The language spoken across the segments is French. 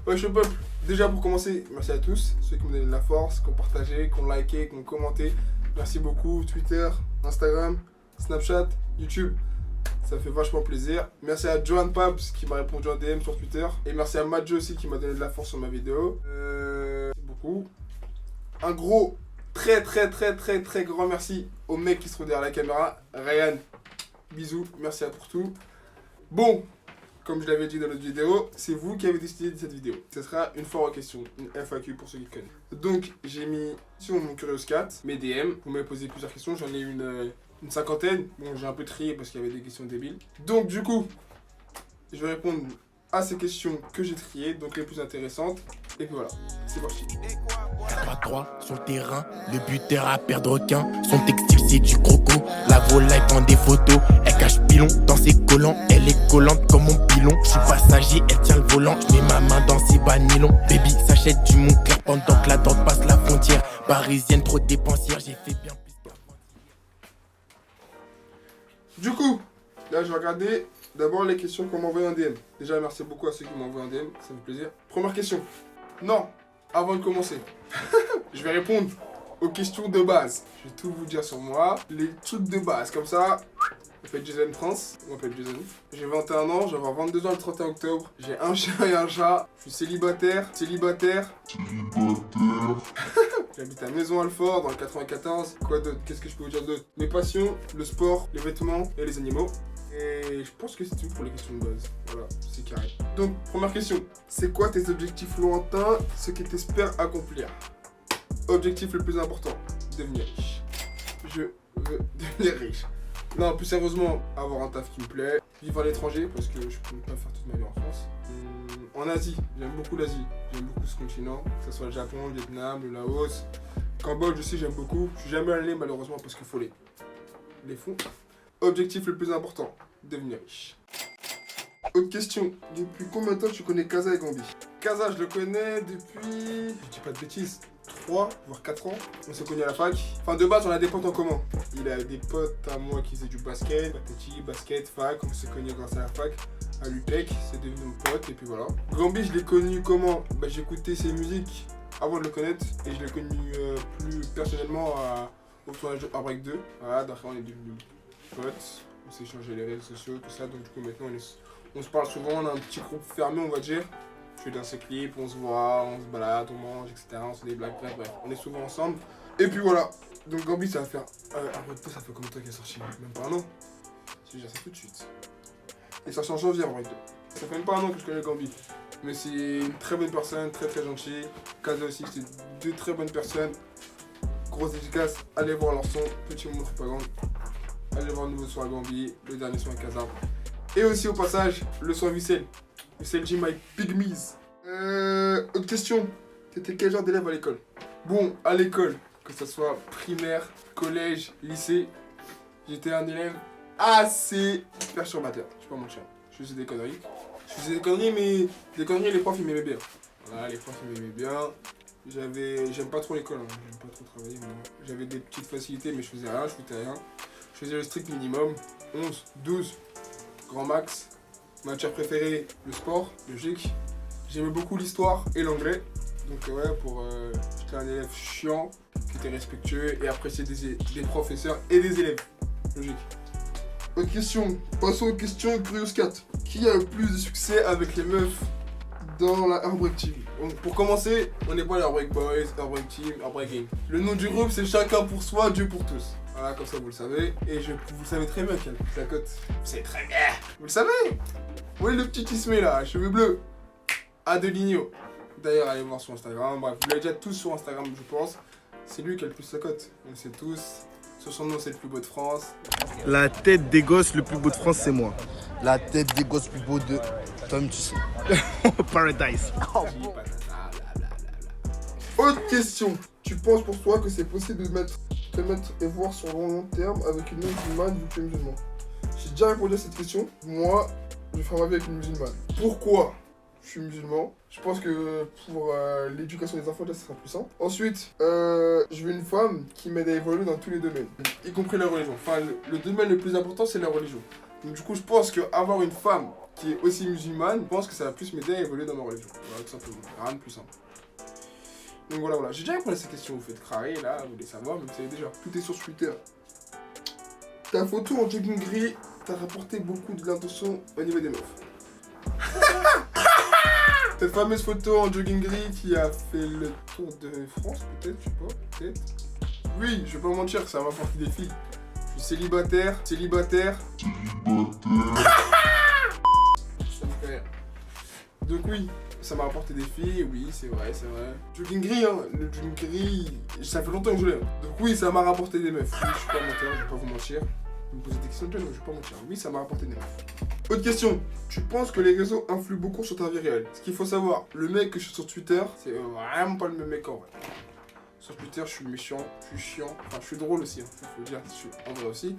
Wesh le peuple, déjà pour commencer, merci à tous, ceux qui m'ont donné de la force, qui ont partagé, qui ont liké, qui ont commenté. Merci beaucoup, Twitter, Instagram, Snapchat, YouTube, ça fait vachement plaisir. Merci à Johan Pabs qui m'a répondu en DM sur Twitter. Et merci à Madjo aussi qui m'a donné de la force sur ma vidéo. Merci beaucoup. Un gros, très grand merci au mec qui se trouve derrière la caméra, Ryan. Bisous, merci à pour tout. Bon, comme je l'avais dit dans l'autre vidéo, c'est vous qui avez décidé de cette vidéo. Ce sera une foire aux questions, une FAQ pour ceux qui connaissent. Donc, j'ai mis sur mon Curious Cat, mes DM, vous m'avez posé plusieurs questions, j'en ai une cinquantaine. Bon, j'ai un peu trié parce qu'il y avait des questions débiles. Donc, du coup, je vais répondre à ces questions que j'ai triées, donc les plus intéressantes. Et puis voilà, c'est parti. 4-3 sur le terrain, le buteur à perdre aucun. Son textile c'est du croco, la volaille prend des photos. Elle cache pilon dans ses collants, elle est collante comme mon pilon. Je suis passager, elle tient le volant, je mets ma main dans ses bas nylon. Baby s'achète du Montclair pendant que la dent passe la frontière. Parisienne trop dépensière, j'ai fait bien plus qu'avant. Du coup, là je vais regarder d'abord les questions qu'on m'a envoyées en DM. Déjà merci beaucoup à ceux qui m'ont envoyé en DM, ça me fait plaisir. Première question. Non, avant de commencer, je vais répondre aux questions de base. Je vais tout vous dire sur moi, les trucs de base, comme ça. Je m'appelle Jason France, on m'appelle Jason. J'ai 21 ans, je vais avoir 22 ans le 31 octobre. J'ai un chien et un chat. Je suis célibataire. J'habite à Maison-Alfort dans le 94. Quoi d'autre? Qu'est-ce que je peux vous dire d'autre? Mes passions, le sport, les vêtements et les animaux. Et je pense que c'est tout pour les questions de base. Voilà, c'est carré. Donc, première question. C'est quoi tes objectifs lointains, ce que tu espères accomplir? Objectif le plus important, devenir riche. Je veux devenir riche. Non, plus sérieusement, avoir un taf qui me plaît. Vivre à l'étranger, parce que je peux pas faire toute ma vie en France. En Asie, j'aime beaucoup l'Asie. J'aime beaucoup ce continent, que ce soit le Japon, le Vietnam, le Laos. Cambodge aussi, j'aime beaucoup. Je suis jamais allé malheureusement parce qu'il faut les fonds. Objectif le plus important, devenir riche. Autre question, depuis combien de temps tu connais Kaza et Gambi? Kaza, je le connais depuis, je dis pas de bêtises, 3 voire 4 ans. On s'est connus à la fac. Enfin, de base, on a des potes en commun. Il a des potes à moi qui faisaient du basket, patati, basket, fac. On s'est connus grâce à la fac, à l'UPEC. C'est devenu mon pote et puis voilà. Gambi, je l'ai connu comment? Bah, j'écoutais ses musiques avant de le connaître et je l'ai connu plus personnellement au tournage de Heartbreak 2. Voilà, d'après on est devenus potes. On s'est échangé les réseaux sociaux, tout ça. Donc du coup, maintenant, on se parle souvent. On a un petit groupe fermé, on va dire. Je fais dans ses clips, on se voit, on se balade, on mange, etc. On se fait des blagues, bref, on est souvent ensemble. Et puis voilà, donc Gambi ça va faire... Heartbreak 2, ça fait combien de temps qu'il est sorti? Même pas un an. Je vais dire ça tout de suite. Il est sorti en janvier Heartbreak 2. Ça fait même pas un an que je connais Gambi. Mais c'est une très bonne personne, très gentil. Kaza aussi, c'est deux très bonnes personnes. Grosse dédicace, allez voir leur son, petit moment de propagande. Allez voir le nouveau son à Gambi, le dernier son à Kaza. Et aussi au passage, le son à Vissel. Vissel G My Pygmies. Autre question. T'étais quel genre d'élève à l'école? Bon, à l'école, que ce soit primaire, collège, lycée, j'étais un élève assez perturbateur. Je vais pas mentir. Je faisais des conneries. Mais des conneries, les profs ils m'aimaient bien. Voilà, les profs ils m'aimaient bien. J'aime pas trop l'école, hein. J'aime pas trop travailler. J'avais des petites facilités, mais je faisais rien, je foutais rien. Je faisais le strict minimum. 11, 12, grand max. Matière préférée, le sport, logique. J'aimais beaucoup l'histoire et l'anglais. Donc ouais, j'étais un élève chiant, qui était respectueux et apprécié des professeurs et des élèves. Logique. Autre question. Passons aux questions Curious Cat. Qui a le plus de succès avec les meufs dans la Heartbreak Team? Donc, pour commencer, on n'est pas les Heartbreak Boys, Heartbreak Team, Heartbreak Gang. Le nom du groupe c'est chacun pour soi, Dieu pour tous. Voilà, comme ça vous le savez. Et vous le savez très bien quelle est la cote. C'est très bien. Vous le savez. Oui, le petit Ismé là, cheveux bleus. Adeligno. D'ailleurs, allez voir sur Instagram. Bref, vous l'avez déjà tous sur Instagram, je pense. C'est lui qui a le plus sa cote. On le sait tous. Sur son nom, c'est le plus beau de France. La tête des gosses le plus beau de France, c'est moi. La tête des gosses plus beaux de... Toi-même, tu sais. Paradise. Autre question. Tu penses pour toi que c'est possible de te mettre et voir sur le long terme avec une musulmane vu que tu es musulman? J'ai déjà répondu à cette question. Moi, je vais faire ma vie avec une musulmane. Pourquoi je suis musulman? Je pense que pour l'éducation des enfants, là, ça sera plus simple. Ensuite, je veux une femme qui m'aide à évoluer dans tous les domaines, y compris la religion. Enfin, le domaine le plus important, c'est la religion. Donc du coup, je pense qu'avoir une femme qui est aussi musulmane, je pense que ça va plus m'aider à évoluer dans ma religion. Voilà, tout simplement. Rien de plus simple. Donc voilà. J'ai déjà répondu à cette question, vous faites crarer là, vous voulez savoir, mais vous savez déjà. Tout est sur Twitter. Ta photo en jogging gris t'a rapporté beaucoup de l'intention au niveau des meufs. Cette fameuse photo en jogging gris qui a fait le tour de France, peut-être, je sais pas, peut-être. Oui, je vais pas mentir, ça m'a apporté des filles. Je suis célibataire. Ça me fait rire. Donc oui, ça m'a apporté des filles, oui, c'est vrai. Jogging gris, hein, le jogging gris, ça fait longtemps que je l'ai. Donc oui, ça m'a rapporté des meufs. Oui, je suis pas menteur, je vais pas vous mentir. Vous me posez des questions de jeunes, je vais pas mentir. Oui, ça m'a rapporté des meufs. Autre question, tu penses que les réseaux influent beaucoup sur ta vie réelle? Ce qu'il faut savoir, le mec que je suis sur Twitter, c'est vraiment pas le même mec en vrai. Sur Twitter, je suis méchant, je suis chiant, enfin je suis drôle aussi, hein, faut le dire, je suis en vrai aussi.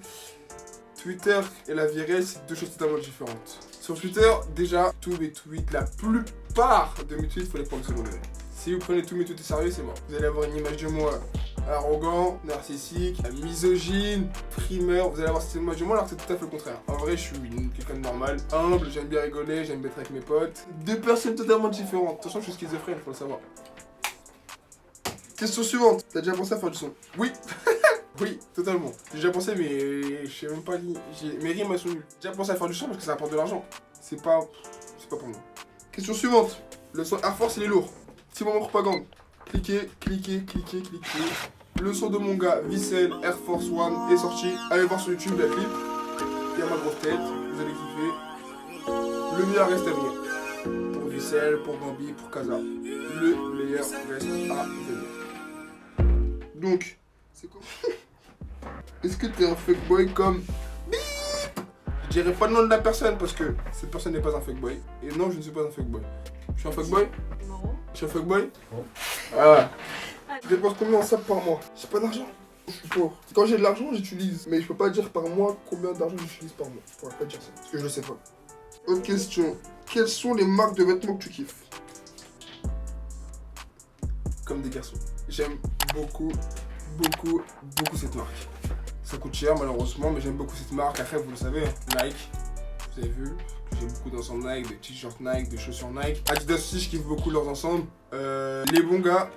Twitter et la vie réelle, c'est deux choses totalement différentes. Sur Twitter, déjà, tous mes tweets, la plupart de mes tweets, il faut les prendre au second degré. Si vous prenez tous mes tweets au sérieux, c'est mort. Vous allez avoir une image de moi arrogant, narcissique, misogyne, primeur. Vous allez avoir cette image de moi alors que c'est tout à fait le contraire. En vrai, je suis quelqu'un de normal, humble, j'aime bien rigoler, j'aime être avec mes potes. Deux personnes totalement différentes. Attention, je suis schizophrène, il faut le savoir. Question suivante. T'as déjà pensé à faire du son? Oui. Oui, totalement. J'ai déjà pensé, mais je sais même pas lire. Mes rimes, elles sont nulles. J'ai déjà pensé à faire du son parce que ça apporte de l'argent. C'est pas pour moi. Question suivante. Le son Air Force, il est lourd. C'est mon propagande. Cliquez. Le son de mon gars, Vissel, Air Force One, est sorti. Allez voir sur YouTube la clip. Il y a ma grosse tête. Vous allez kiffer. Le meilleur reste à venir. Pour Vissel, pour Bambi, pour Kaza. Le meilleur reste à venir. Donc, c'est quoi? Est-ce que t'es un fuckboy comme Bip? Je dirais pas le nom de la personne parce que cette personne n'est pas un fuckboy. Et non, je ne suis pas un fuckboy. Je suis un fuckboy? Non. Je suis un fuckboy? Non. Ah. Je dépense combien en sac par mois? J'ai pas d'argent. Je suis pauvre. Quand j'ai de l'argent, j'utilise. Mais je peux pas dire par mois combien d'argent j'utilise par mois. Je pourrais pas dire ça. Parce que je le sais pas. Autre question. Quelles sont les marques de vêtements que tu kiffes? Comme des garçons. J'aime beaucoup cette marque. Ça coûte cher malheureusement, mais j'aime beaucoup cette marque. Après, vous le savez, hein, Nike. Vous avez vu, j'ai beaucoup d'ensembles Nike, de t-shirts Nike, de chaussures Nike. Adidas aussi, je kiffe beaucoup leurs ensembles. Les bons gars,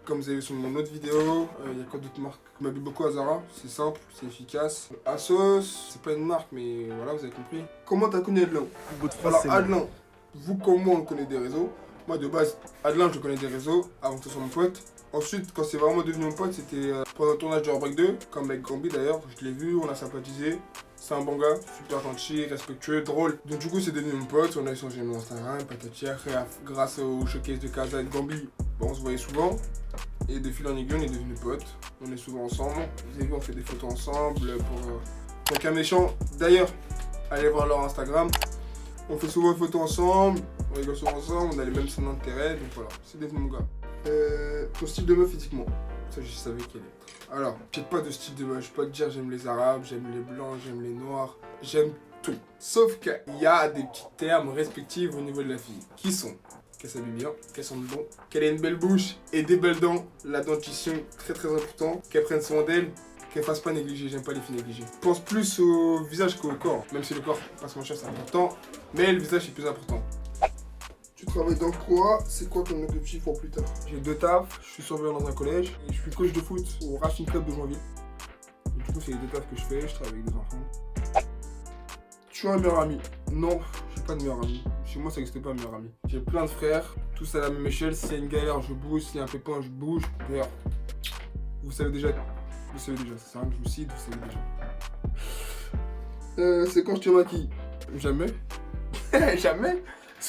comme vous avez vu sur mon autre vidéo, il y a quoi d'autres marques? Je m'habille beaucoup à Zara, c'est simple, c'est efficace. Asos, c'est pas une marque, mais voilà, vous avez compris. Comment t'as connu Adeline? Alors Adeline, vous comme moi, on connaît des réseaux. Moi de base, Adeline, je connais des réseaux avant que ce soit mon pote. Ensuite, quand c'est vraiment devenu mon pote, c'était pendant le tournage de Heartbreak 2, comme avec Gambi d'ailleurs, je l'ai vu, on a sympathisé. C'est un bon gars, super gentil, respectueux, drôle. Donc du coup, c'est devenu mon pote, on a échangé sur Instagram, patati, grâce au showcase de Kaza et de Gambi, on se voyait souvent. Et de fil en aiguille, on est devenus potes, on est souvent ensemble. Vous avez vu, on fait des photos ensemble pour un méchant. D'ailleurs, allez voir leur Instagram. On fait souvent des photos ensemble, on rigole souvent ensemble, on a les mêmes centres d'intérêt, donc voilà, c'est devenu mon gars. Ton style de meuf physiquement, ça je savais quel est. Alors, j'ai pas de style de meuf, je peux pas te dire j'aime les arabes, j'aime les blancs, j'aime les noirs, j'aime tout. Sauf qu'il y a des petits termes respectifs au niveau de la fille, qui sont qu'elle s'habille bien, qu'elle sente bon, qu'elle ait une belle bouche et des belles dents, la dentition très important, qu'elle prenne soin d'elle, qu'elle fasse pas négliger, j'aime pas les filles négligées. Je pense plus au visage qu'au corps, même si le corps, pas se mentir, c'est important, mais le visage est plus important. Tu travailles dans quoi? C'est quoi ton objectif pour plus tard? J'ai 2 tafs, je suis surveillant dans un collège et je suis coach de foot au Racing Club de Joinville. Et du coup, c'est les 2 tafs que je fais, je travaille avec des enfants. Tu as un meilleur ami? Non, j'ai pas de meilleur ami. Chez moi, ça n'existe pas un meilleur ami. J'ai plein de frères, tous à la même échelle. S'il y a une galère, je bouge. S'il y a un pépin, je bouge. D'ailleurs, vous savez déjà. Ça sert à rien que je vous cite, vous savez déjà. C'est quand je te maquille? Jamais. Jamais.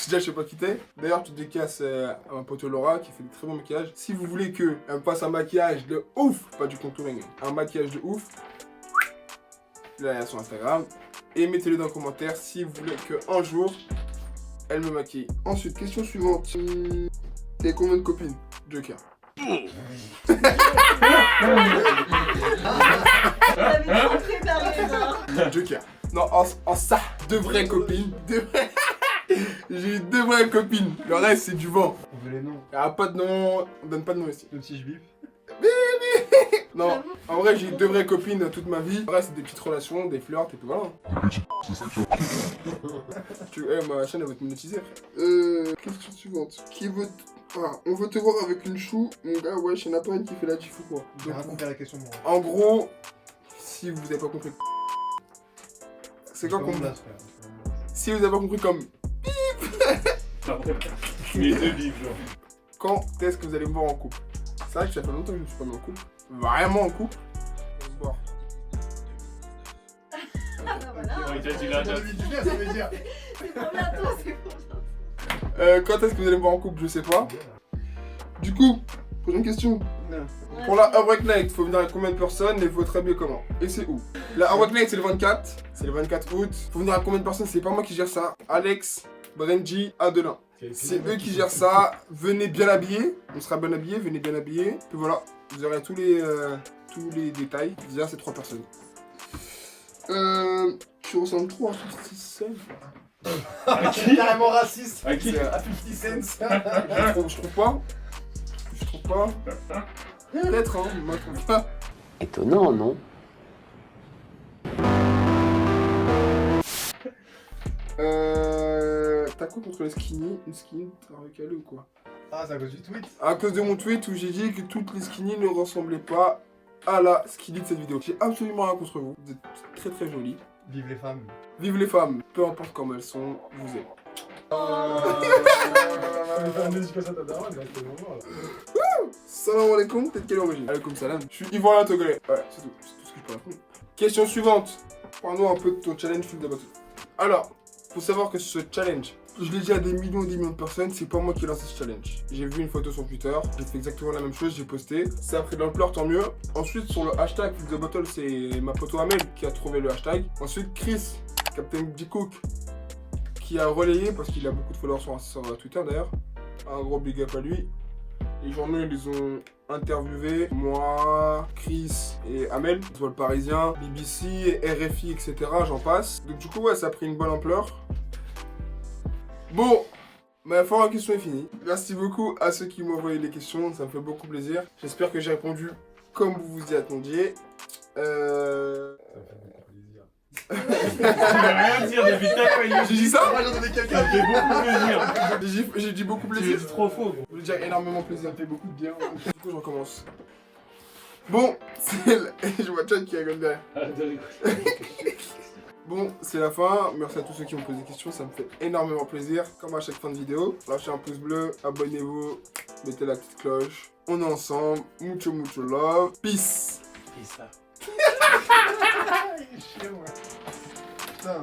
Déjà, je sais pas qui t'es. D'ailleurs, tu dédicaces à ma pote Laura qui fait des très bons maquillages. Si vous voulez qu'elle me fasse un maquillage de ouf, pas du contouring, un maquillage de ouf, là, il y a son Instagram. Et mettez-le dans les commentaires si vous voulez qu'un jour, elle me maquille. Ensuite, question suivante. T'as combien de copines? Joker. Joker. Non, en ça, 2 vraies copines. J'ai 2 vraies copines. Le reste, c'est du vent. On veut les noms. Il n'y a pas de nom. On donne pas de nom ici. Même si je bip. Non, en vrai, j'ai 2 vraies copines toute ma vie. En vrai, c'est des petites relations, des flirts et puis voilà. Ma chaîne, elle va te monétiser. Question suivante. Qui veut... Ah, on veut te voir avec une chou. Mon gars, wesh, y'en a pas une qui fait la gif ou quoi. J'ai rien compris à la question, moi. En gros, si vous avez pas compris... C'est quoi qu'on... Si vous avez pas compris comme... Les deux livres, genre. Quand est-ce que vous allez me voir en couple? C'est vrai que ça fait longtemps que je ne suis pas mis en couple. Vraiment en couple. On va se voir. Ah bah voilà. Ouais, tu l'as déjà. Ça veut dire. C'est pour bientôt, c'est pour bientôt. Quand est-ce que vous allez me voir en couple? Je sais pas. Du coup, prochaine question. Pour la Hard Night, faut venir avec combien de personnes et faut être habillé comment? Et c'est où? La Hard Night, c'est le 24. C'est le 24 août. Faut venir avec combien de personnes? C'est pas moi qui gère ça. Alex, Brenji, Adelin. C'est eux qui gèrent ça. Venez bien habillés. On sera bien habillés. Venez bien habillés. Puis voilà, vous aurez tous les détails. Déjà, c'est 3 personnes. Tu ressembles trop à 50 Cent. Carrément raciste. À qui? À 50 Cent. Je trouve pas. Je trouve pas. Peut-être, hein. Moi, je trouve pas. Étonnant, non? T'as quoi contre les skinny? Une skinny, t'as recalé ou quoi? Ah, c'est à cause du tweet. À cause de mon tweet où j'ai dit que toutes les skinny ne ressemblaient pas à la skinny de cette vidéo. J'ai absolument rien contre vous. Vous êtes très très jolis. Vive les femmes. Vive les femmes, peu importe comment elles sont, vous aime. Salam alaikum, peut-être quelle origine? Alaikum salam. Je suis ivoirien togolais. Ouais, c'est tout ce que je peux répondre. Question suivante. Parle-nous un peu de ton challenge Flip the Bottle. Alors, faut savoir que ce challenge, je l'ai dit à des millions et des millions de personnes, c'est pas moi qui ai lancé ce challenge. J'ai vu une photo sur Twitter, j'ai fait exactement la même chose, j'ai posté. Ça a pris de l'ampleur, tant mieux. Ensuite, sur le hashtag Flip the Bottle, c'est ma pote Amel qui a trouvé le hashtag. Ensuite, Chris, Captain D-Cook, qui a relayé, parce qu'il a beaucoup de followers sur Twitter d'ailleurs. Un gros big up à lui. Les journaux, ils les ont interviewés, moi, Chris et Amel, soit le Parisien, BBC, RFI, etc. J'en passe. Donc du coup, ouais, ça a pris une bonne ampleur. Bon, ma première question est finie. Merci beaucoup à ceux qui m'ont envoyé les questions, ça me fait beaucoup plaisir. J'espère que j'ai répondu comme vous vous y attendiez. Tu veux rien dire depuis ta fois. J'ai dit ça? Moi, j'entendais Ça quelqu'un. me fait beaucoup plaisir. J'ai dit beaucoup Tu plaisir. es trop faux. Je veux dire énormément plaisir. Ça fait beaucoup de bien. Du coup, je recommence. Bon, je vois Chad qui rigole derrière. Bon, c'est la fin. Merci à tous ceux qui m'ont posé des questions. Ça me fait énormément plaisir. Comme à chaque fin de vidéo, lâchez un pouce bleu, abonnez-vous, mettez la petite cloche. On est ensemble. Mucho, mucho love. Peace. Et ça. Il est chiant, ouais. Putain.